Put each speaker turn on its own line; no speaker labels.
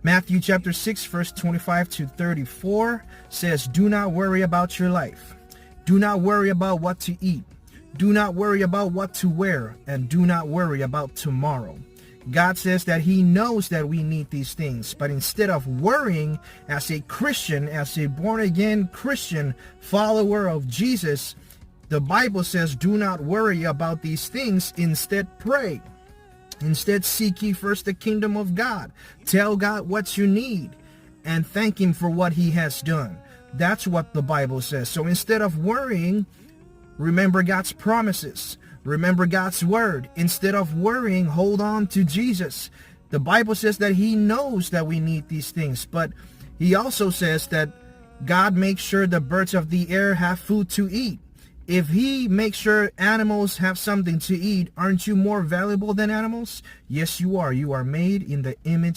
Matthew chapter 6, verse 25 to 34 says, do not worry about your life. Do not worry about what to eat. Do not worry about what to wear. And do not worry about tomorrow. God says that he knows that we need these things. But instead of worrying as a Christian, as a born-again Christian follower of Jesus, the Bible says, do not worry about these things. Instead, pray. Instead, seek ye first the kingdom of God. Tell God what you need and thank him for what he has done. That's what the Bible says. So instead of worrying, remember God's promises. Remember God's word. Instead of worrying, hold on to Jesus. The Bible says that he knows that we need these things, but he also says that God makes sure the birds of the air have food to eat. If he makes sure animals have something to eat, aren't you more valuable than animals? Yes, you are. You are made in the image